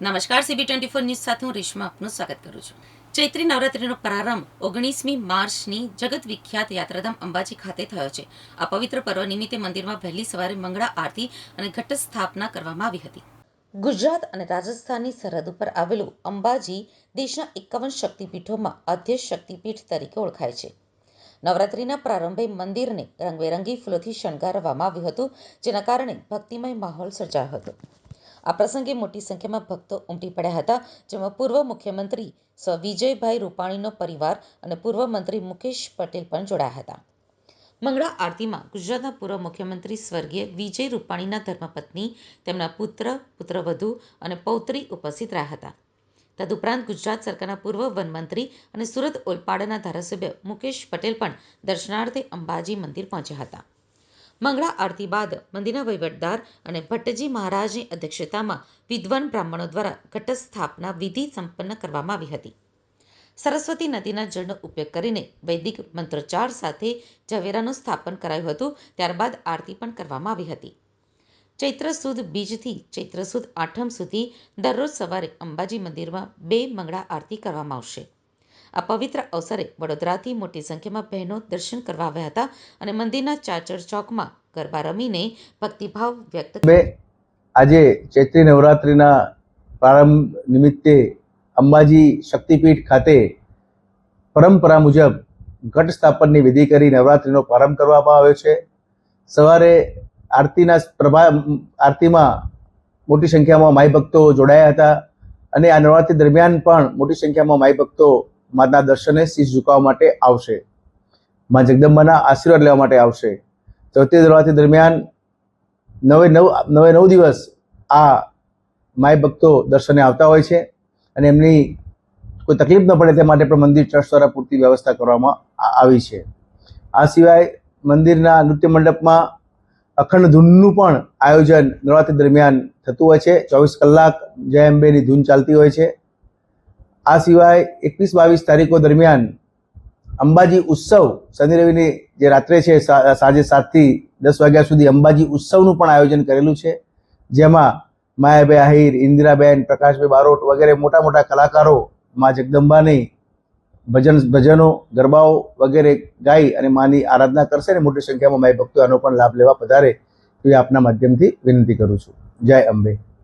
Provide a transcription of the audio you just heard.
નમસ્કાર, CB24 news સાથે હું રેશમા આપનું સ્વાગત કરું છું. ચૈત્રી નવરાત્રિનો પ્રારંભ 19મી માર્ચની જગત વિખ્યાત યાત્રાધામ અંબાજી ખાતે થયો છે. આ પવિત્ર પર્વ નિમિત્તે મંદિરમાં વહેલી સવારે મંગળા આરતી અને ઘટ સ્થાપના કરવામાં આવી હતી. ગુજરાત અને રાજસ્થાનની સરહદ ઉપર આવેલું અંબાજી દેશના 51 શક્તિપીઠોમાં આદ્ય શક્તિપીઠ તરીકે ઓળખાય છે. નવરાત્રિના પ્રારંભે મંદિરને રંગબેરંગી ફૂલોથી શણગારવામાં આવ્યું હતું, જેના કારણે ભક્તિમય માહોલ સર્જાયો હતો. આ પ્રસંગે મોટી સંખ્યામાં ભક્તો ઉમટી પડ્યા હતા, જેમાં પૂર્વ મુખ્યમંત્રી સ્વ વિજયભાઈ રૂપાણીનો પરિવાર અને પૂર્વ મંત્રી મુકેશ પટેલ પણ જોડાયા હતા. મંગળા આરતીમાં ગુજરાતના પૂર્વ મુખ્યમંત્રી સ્વર્ગીય વિજય રૂપાણીના ધર્મપત્ની, તેમના પુત્ર, પુત્રવધુ અને પૌત્રી ઉપસ્થિત રહ્યા હતા. તદુપરાંત ગુજરાત સરકારના પૂર્વ વનમંત્રી અને સુરત ઓલપાડના ધારાસભ્ય મુકેશ પટેલ પણ દર્શનાર્થે અંબાજી મંદિર પહોંચ્યા હતા. મંગળા આરતી બાદ મંદિરના વહીવટદાર અને ભટ્ટજી મહારાજની અધ્યક્ષતામાં વિદ્વાન બ્રાહ્મણો દ્વારા ઘટ સ્થાપના વિધિ સંપન્ન કરવામાં આવી હતી. સરસ્વતી નદીના જળનો ઉપયોગ કરીને વૈદિક મંત્રોચ્ચાર સાથે ઝવેરાનું સ્થાપન કરાયું હતું. ત્યારબાદ આરતી પણ કરવામાં આવી હતી. ચૈત્ર સુદ બીજથી ચૈત્ર સુદ આઠમ સુધી દરરોજ સવારે અંબાજી મંદિરમાં 2 મંગળા આરતી કરવામાં આવશે. આ પવિત્ર અવસરે વડોદરાથી મોટી સંખ્યામાં બહેનો દર્શન કરવા આવ્યા હતા અને મંદિરના ચાચર ચોકમાં ગરબા રમીને ભક્તિભાવ વ્યક્ત કર્યો. આજે ચૈત્રી નવરાત્રિના પ્રારંભ નિમિત્તે અંબાજી શક્તિપીઠ ખાતે પરંપરા મુજબ ઘટ સ્થાપનની વિધિ કરી નવરાત્રિનો પ્રારંભ કરવામાં આવ્યો છે. સવારે આરતીમાં મોટી સંખ્યામાં માઈ ભક્તો જોડાયા હતા અને આ નવરાત્રિ દરમિયાન પણ મોટી સંખ્યામાં માઈ ભક્તો માના દર્શને શીશ ઝુકાવવા માટે આવશે. મા જગદંબાના આશીર્વાદ લેવા માટે આવશે. ચૈત્રી નવરાત્રિ દરમિયાન 9 દિવસ આ માય ભક્તો દર્શને આવતા હોય છે અને એમની કોઈ તકલીફ ન પડે તે માટે પણ મંદિર ટ્રસ્ટ દ્વારા પૂરતી વ્યવસ્થા કરવામાં આવી છે. આ સિવાય મંદિરના નૃત્ય મંડપમાં અખંડ ધૂનનું પણ આયોજન નવરાત્રિ દરમિયાન થતું હોય છે. 24 કલાક જય અંબેની ધૂન ચાલતી હોય છે. આ સિવાય 21-22 તારીખો દરમિયાન અંબાજી ઉત્સવ શનિ રવિની જે રાત્રે છે સાંજે 7 થી 10 વાગ્યા સુધી અંબાજી ઉત્સવનું પણ આયોજન કરેલું છે, જેમાં માયાભાઈ આહિર, ઇન્દિરાબેન, પ્રકાશભાઈ બારોટ વગેરે મોટા મોટા કલાકારો મા જગદંબાની ભજનો, ગરબાઓ વગેરે ગાઈ અને માની આરાધના કરશે અને મોટી સંખ્યામાં માય ભક્તો આનો પણ લાભ લેવા પધારે એવી આપના માધ્યમથી વિનંતી કરું છું. જય અંબે.